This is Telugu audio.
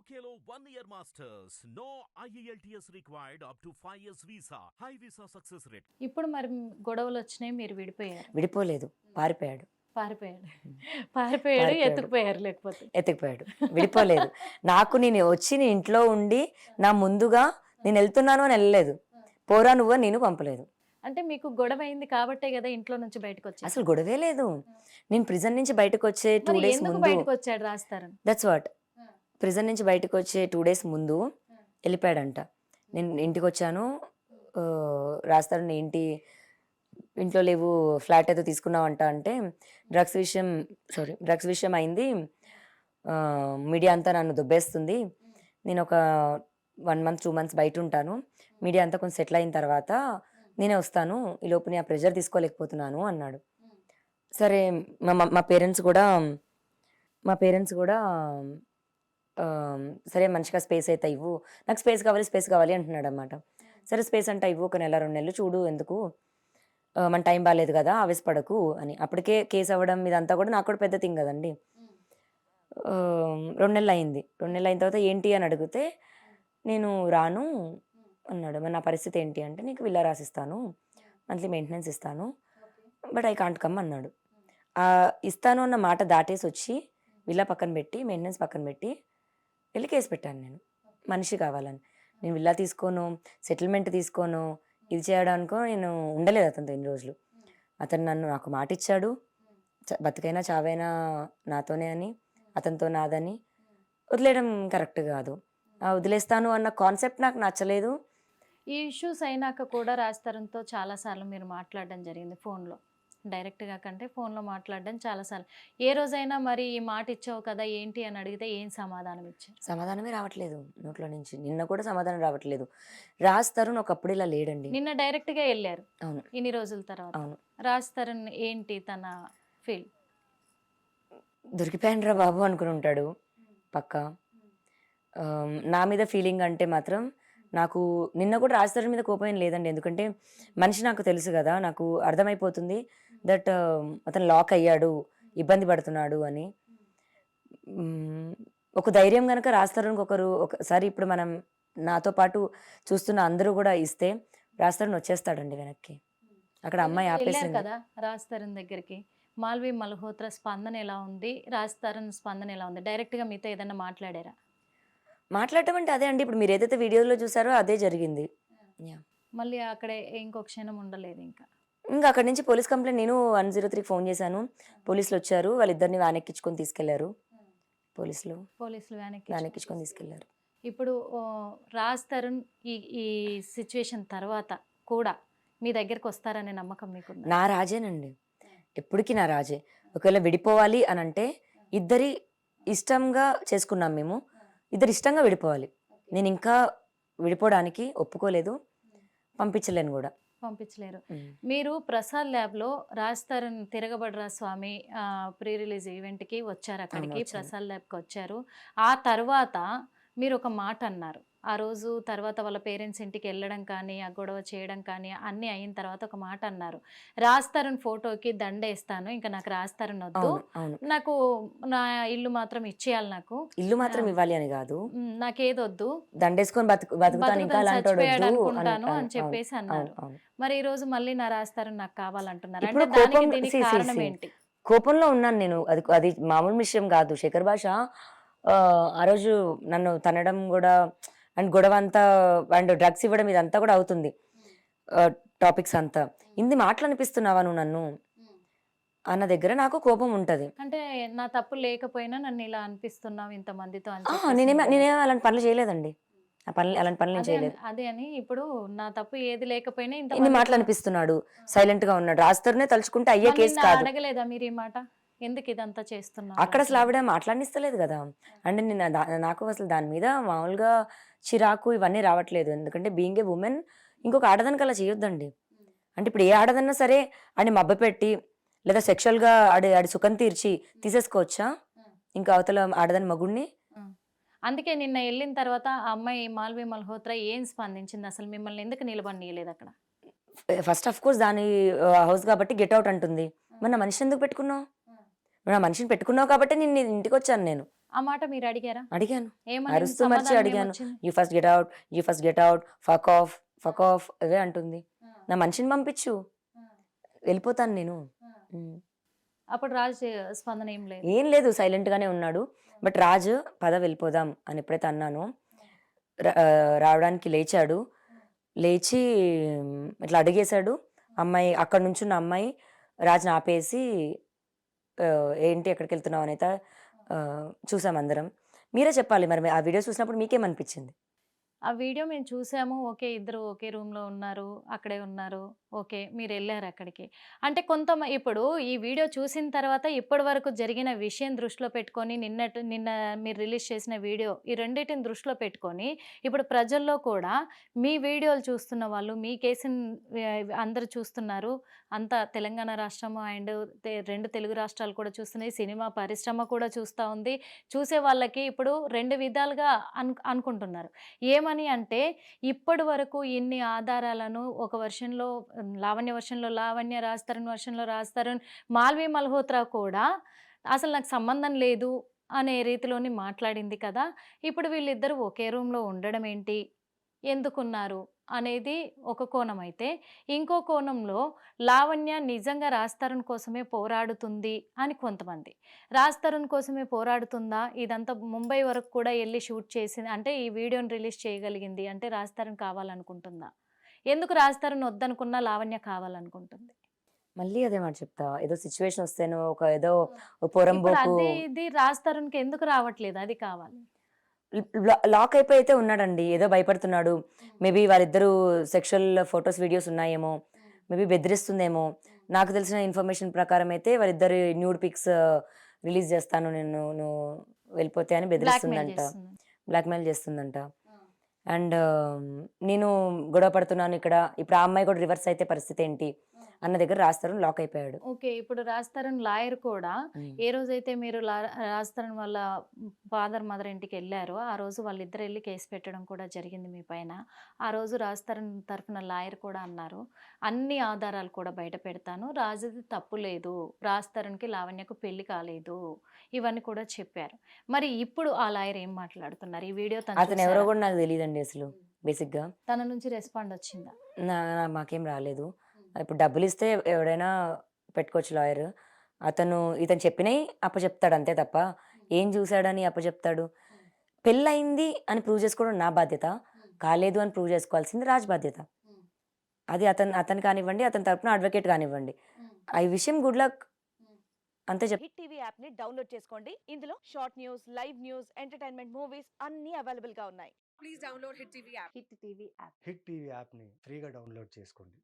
UKLO 1 year masters. No IELTS required up to 5 years visa. High visa success rate. ఇప్పుడు మరి గొడవలు వచ్చినాయి, మీరు విడిపోయారు. విడిపోలేదు, పారిపోయాడు. పారిపోయాడు ఎత్తుకుపోయారు, లేకపోతే ఎత్తుకుపోయాడు. విడిపోలేదు. నేను వచ్చి నీ ఇంట్లో ఉండి నా ముందుగా నేను వెళ్తున్నాను అని వెళ్ళలేదు. పోరా నువ్వు నేను పంపలేదు. అంటే మీకు గొడవ అయింది కాబట్టే కదా ఇంట్లో నుంచి బయటకు వచ్చి. అసలు గొడవే లేదు. నేను ప్రిజన్ నుంచి బయటకు వచ్చే 2 days ముందు బయటకు వచ్చాడు రాస్తారని. That's what. ప్రిజన్ నుంచి బయటకు వచ్చే 2 days ముందు వెళ్ళిపోయాడంట. నేను ఇంటికి వచ్చాను, రాస్తారని ఇంట్లో లేవు, ఫ్లాట్ ఏదో తీసుకున్నావంట అంటే డ్రగ్స్ విషయం అయింది, మీడియా అంతా నన్ను దుబ్బేస్తుంది, నేను ఒక 1 month 2 months బయట ఉంటాను, మీడియా అంతా కొంచెం సెటిల్ అయిన తర్వాత నేనే వస్తాను, ఈ లోపు నేను ఆ ప్రెషర్ తీసుకోలేకపోతున్నాను అన్నాడు. సరే మా పేరెంట్స్ కూడా సరే మంచిగా స్పేస్ అయితే ఇవ్వు, నాకు స్పేస్ కావాలి అంటున్నాడు అనమాట. సరే స్పేస్ అంటే ఇవ్వు, 1 నెల 2 నెలలు చూడు, ఎందుకు మన టైం బాగాలేదు కదా, ఆవేశపడకు అని. అప్పటికే కేసు అవ్వడం ఇదంతా కూడా నాకు కూడా పెద్ద థింగ్ కదండి. 2 నెలలు అయింది. 2 నెలలు అయిన తర్వాత ఏంటి అని అడిగితే నేను రాను అన్నాడు. మరి నా పరిస్థితి ఏంటి అంటే నీకు విల్లా రాసిస్తాను, మంత్లీ మెయింటెనెన్స్ ఇస్తాను, బట్ ఐ కాంట్ కమ్ అన్నాడు. ఇస్తాను అన్న మాట దాటేసి వచ్చి విల్లా పక్కన పెట్టి మెయింటెనెన్స్ పక్కన పెట్టి వెళ్ళి కేసు పెట్టాను. నేను మనిషి కావాలని, నేను విల్లా తీసుకోను, సెటిల్మెంట్ తీసుకోను, ఇది చేయడానికో నేను ఉండలేదు అతనితో ఇన్ని రోజులు. అతను నాకు మాట ఇచ్చాడు, బతికైనా చావైనా నాతోనే అని, అతనితో నాదని. వదిలేయడం కరెక్ట్ కాదు. వదిలేస్తాను అన్న కాన్సెప్ట్ నాకు నచ్చలేదు. ఈ ఇష్యూస్ అయినాక కూడా రాస్తారంతో చాలాసార్లు మీరు మాట్లాడడం జరిగింది ఫోన్లో, డైరెక్ట్గా కంటే ఫోన్లో మాట్లాడడం చాలాసార్లు. ఏ రోజైనా మరి ఈ మాట ఇచ్చావు కదా ఏంటి అని అడిగితే ఏం సమాధానం ఇచ్చారు? సమాధానమే రావట్లేదు నోట్లో నుంచి. నిన్న కూడా సమాధానం రావట్లేదు. రాస్తారు ఒకప్పుడు ఇలా లేడండి. నిన్న డైరెక్ట్గా వెళ్ళారు. అవును, ఇన్ని రోజుల తర్వాత. అవును. రాస్తారు ఏంటి తన ఫీల్? దొరికిపోయాను రా బాబు అనుకుని ఉంటాడు పక్కా. నా మీద ఫీలింగ్ అంటే మాత్రం నాకు నిన్న కూడా రాజధాని మీద కోపం ఏం లేదండి. ఎందుకంటే మనిషి నాకు తెలుసు కదా, నాకు అర్థమైపోతుంది దట్ అతను లాక్ అయ్యాడు, ఇబ్బంది పడుతున్నాడు అని. ఒక ధైర్యం కనుక రాస్తారని ఒకసారి ఇప్పుడు మనం నాతో పాటు చూస్తున్న అందరూ కూడా ఇస్తే రాస్తారని వచ్చేస్తాడండి వెనక్కి. అక్కడ అమ్మాయి ఆపేసింది కదా రాస్తారని దగ్గరికి. మాల్వి మల్హోత్రా స్పందన ఎలా ఉంది, రాస్తారని స్పందన ఎలా ఉంది? డైరెక్ట్గా మీతో ఏదైనా మాట్లాడారా? మాట్లాడటం అంటే అదే అండి, ఇప్పుడు మీరు ఏదైతే వీడియోలో చూసారో అదే జరిగింది. మళ్ళీ అక్కడే ఇంకో క్షణం ఉండలేదు ఇంకా అక్కడి నుంచి పోలీస్ కంప్లైంట్, నేను 103కి ఫోన్ చేశాను, పోలీసులు వచ్చారు, వాళ్ళిద్దరిని వ్యాన్ ఎక్కించుకొని తీసుకెళ్లారు. పోలీసులు వ్యాన్ ఎక్కించుకొని తీసుకెళ్లారు. ఇప్పుడు రాజ్ తరుణ్ ఈ సిచ్యువేషన్ తర్వాత కూడా మీ దగ్గరకు వస్తారనే నమ్మకం మీకు? నా రాజేనండి, ఎప్పటికీ నా రాజే. ఒకవేళ విడిపోవాలి అని అంటే ఇద్దరి ఇష్టంగా చేసుకున్నాం మేము, ఇద్దరు ఇష్టంగా విడిపోవాలి. నేను ఇంకా విడిపోవడానికి ఒప్పుకోలేదు, పంపించలేను కూడా. పంపించలేరు. మీరు ప్రసాద్ ల్యాబ్లో రాజ్ తరుణ్ తిరగబడరా స్వామి ప్రీ రిలీజ్ ఈవెంట్కి వచ్చారు, అక్కడికి ప్రసాద్ ల్యాబ్కి వచ్చారు. ఆ తర్వాత మీరు ఒక మాట అన్నారు ఆ రోజు. తర్వాత వాళ్ళ పేరెంట్స్ ఇంటికి వెళ్ళడం కానీ, ఆ గొడవ చేయడం కానీ అన్నీ అయిన తర్వాత ఒక మాట అన్నారు, రాజ్ తరుణ్ ఫోటోకి దండేస్తాను, ఇంకా నాకు రాజ్ తరుణ్ వద్దు, నాకు నా ఇల్లు మాత్రం ఇచ్చేయాలి, నాకు ఇల్లు మాత్రం ఇవ్వాలి అని కాదు, నాకేదొద్దు, దండేసుకొని అనుకుంటాను అని చెప్పేసి అన్నారు. మరి ఈ రోజు మళ్ళీ నా రాజ్ తరుణ్ నాకు కావాలంటున్నారు అంటే దీనికి కారణం ఏంటి? కోపంలో ఉన్నాను నేను, అది మామూలు విషయం కాదు. శేఖర్ భాష ఆ రోజు నన్ను తనడం కూడా అండ్ గొడవ అంతా అండ్ డ్రగ్స్ ఇవ్వడం ఇదంతా కూడా అవుతుంది, టాపిక్స్ అంతా. ఇన్ని మాటలు అనిపిస్తున్నావా నువ్వు నన్ను అన్న దగ్గర నాకు కోపం ఉంటది. అంటే నా తప్పు లేకపోయినా నన్ను ఇలా అనిపిస్తున్నావు ఇంతమందితో? నేనేం అలాంటి పనులు చేయలేదండి, అలాంటి పనులు నేను చేయలేదు. అదే అని ఇప్పుడు నా తప్పు ఏది లేకపోయినా ఇన్ని మాటలు అనిపిస్తున్నాడు, సైలెంట్ గా ఉన్నాడు. రాస్తారనే తలుచుకుంటే అయ్యే కేసు కాదు. అడగలేదా మీరు ఈ మాట, ఎందుకు ఇదంతా చేస్తున్నా? అక్కడ అసలు ఆవిడ మాట్లాడిస్తలేదు కదా. అంటే నాకు అసలు దాని మీద మామూలుగా చిరాకు ఇవన్నీ రావట్లేదు. ఎందుకంటే బీయింగ్ ఏ ఉమెన్ ఇంకొక ఆడదానికి అలా చేయొద్దండి. అంటే ఇప్పుడు ఏ ఆడదన్నా సరే అని మబ్బ పెట్టి లేదా సెక్షువల్గా ఆడి సుఖం తీర్చి తీసేసుకోవచ్చా ఇంకా అవతల ఆడదాని మగుడిని? అందుకే నిన్న వెళ్ళిన తర్వాత ఆ అమ్మాయి మాల్వి మల్హోత్రా ఏం స్పందించింది? అసలు మిమ్మల్ని ఎందుకు నిలబడియలేదు అక్కడ? ఫస్ట్ ఆఫ్ కోర్స్ దాని హౌస్ కాబట్టి గెట్ అవుట్ అంటుంది. మరి నా మనిషిని ఎందుకు పెట్టుకున్నావు? నా మనిషిని పెట్టుకున్నావు కాబట్టి నేను ఇంటికి వచ్చాను. నేను ఆ మాట మీరు అడిగారా? అడిగాను, ఏమని అరుస్తూ మర్చి సమాధానం అడిగాను. ఏమొచ్చింది? You first get out, you first get out, fuck off అదే అంటుంది. నా మనిషిని పంపించు, వెళ్ళిపోతాను నేను. అప్పుడు రాజు స్పందన ఏం లేదు. ఏం లేదు, సైలెంట్ గానే ఉన్నాడు. బట్ రాజు పద వెళ్ళిపోదాం అని ఎప్పుడైతే అన్నానో రావడానికి లేచాడు. లేచి ఇట్లా అడిగేశాడు. అమ్మాయి అక్కడ నుంచున్న అమ్మాయి రాజుని ఆపేసి ఏంటి ఎక్కడికి వెళ్తున్నావు అనేది చూసాం అందరం. మీరే చెప్పాలి మరి, ఆ వీడియో చూసినప్పుడు మీకేమనిపించింది? ఆ వీడియో మేము చూసాము. ఓకే. ఇద్దరు ఒకే రూమ్‌లో ఉన్నారు. అక్కడే ఉన్నారు. ఓకే. మీరెళ్లారు అక్కడికి. అంటే ఇప్పుడు ఈ వీడియో చూసిన తర్వాత ఇప్పటి వరకు జరిగిన విషయం దృష్టిలో పెట్టుకొని నిన్న మీరు రిలీజ్ చేసిన వీడియో ఈ రెండిటిని దృష్టిలో పెట్టుకొని ఇప్పుడు ప్రజల్లో కూడా మీ వీడియోలు చూస్తున్న వాళ్ళు మీ కేసుని అందరూ చూస్తున్నారు. అంతా తెలంగాణ రాష్ట్రము అండ్ 2 తెలుగు రాష్ట్రాలు కూడా చూస్తున్నాయి. సినిమా పరిశ్రమ కూడా చూస్తా ఉంది. చూసే వాళ్ళకి ఇప్పుడు 2 విధాలుగా అనుకుంటున్నారు. ఏమని అంటే ఇప్పటి వరకు ఇన్ని ఆధారాలను ఒక వర్షన్‌లో లావణ్య వర్షన్‌లో లావణ్య, రాజ్ తరుణ్ వర్షన్‌లో రాజ్ తరుణ్, మాల్వి మల్హోత్రా కూడా అసలు నాకు సంబంధం లేదు అనే రీతిలోని మాట్లాడింది కదా! ఇప్పుడు వీళ్ళిద్దరూ ఒకే రూమ్‌లో ఉండడం ఏంటి? ఎందుకున్నారు? అనేది ఒక కోణం అయితే, ఇంకో కోణంలో లావణ్య నిజంగా రాజ్ తరుణ్ కోసమే పోరాడుతుంది అని కొంతమంది. రాజ్ తరుణ్ కోసమే పోరాడుతుందా? ఇదంతా ముంబై వరకు కూడా ఎళ్లి షూట్ చేసింది అంటే ఈ వీడియోని రిలీజ్ చేయగలిగింది అంటే రాజ్ తరుణ్ కావాలనుకుంటుందా? ఎందుకు రాజ్ తరుణ్ వద్దనుకున్నా లావణ్య కావాలనుకుంటుంది? మళ్ళీ అదే మాట చెప్తా. ఏదో సిచ్యువేషన్ వస్తేనో ఏదో ఇప్పుడు పొరంబోకు ఇది రాజ్ తరుణ్‌కి ఎందుకు రావట్లేదు? అది కావాలి. లాక్ అయిపోయి అయితే ఉన్నాడండి. ఏదో భయపడుతున్నాడు. మేబీ వాళ్ళిద్దరూ సెక్షువల్ ఫోటోస్, వీడియోస్ ఉన్నాయేమో. మేబీ బెదిరిస్తుందేమో. నాకు తెలిసిన ఇన్ఫర్మేషన్ ప్రకారం అయితే వాళ్ళిద్దరి న్యూడ్ పిక్స్ రిలీజ్ చేస్తాను నేను, నువ్వు వెళ్ళిపోతే అని బెదిరిస్తుందంట. బ్లాక్‌మెయిల్ చేస్తుందంట. అండ్ నేను గొడవ పడుతున్నాను ఇక్కడ. ఇప్పుడు ఆ అమ్మాయి కూడా రివర్స్ అయితే పరిస్థితి ఏంటి అన్న దగ్గర రాజ్ తరుణ్ లాక్ అయిపోయాడు. ఓకే. ఇప్పుడు రాజ్ తరుణ్ లాయర్ కూడా ఏ రోజైతే మీరు రాజ్ తరుణ్ వాళ్ళ ఫాదర్, మదర్ ఇంటికెళ్లారో ఆ రోజు వాళ్ళిద్దరు ఎళ్లి కేసు పెట్టడం కూడా జరిగింది మీ పైన. ఆ రోజు రాజ్ తరుణ్ తరఫున లాయర్ కూడా అన్నారు, అన్ని ఆధారాలు కూడా బయట పెడతాను. రాజుది తప్పు లేదు. రాజ్ తరుణ్‌కి లావణ్యకు పెళ్లి కాలేదు. ఇవన్నీ కూడా చెప్పారు. మరి ఇప్పుడు ఆ లాయర్ ఏం మాట్లాడుతున్నారు? ఈ వీడియో అతను ఎవరో కూడా నాకు తెలియదండి అసలు బేసిక్‌గా. తన నుంచి రెస్పాండ్ వచ్చిందా? మాకేం రాలేదు. ఇప్పుడు డబ్బులు ఇస్తే ఎవడైనా పెట్టుకోవచ్చు లాయర్. ఇతను చెప్పినవి అప్పచెప్తాడు అంతే తప్ప ఏం చూశాడని అప్పచెప్తాడు? పెళ్ళయింది అని ప్రూవ్ చేసుకోవడం నా బాధ్యత. కాలేదు అని ప్రూవ్ చేసుకోవాల్సింది రాజ్ బాధ్యత. అది అతను కానివ్వండి, అతని తరపున అడ్వకేట్ కానివ్వండి. ఈ విషయం గుడ్ లక్ అంతే హిట్ టీవీ యాప్ ని డౌన్లోడ్ చేసుకోండి. ఇందులో short news, live news, entertainment movies అన్ని అవైలబుల్ గా ఉన్నాయి. Please download hit TV app. Hit TV యాప్ని ఫ్రీగా డౌన్లోడ్ చేసుకోండి.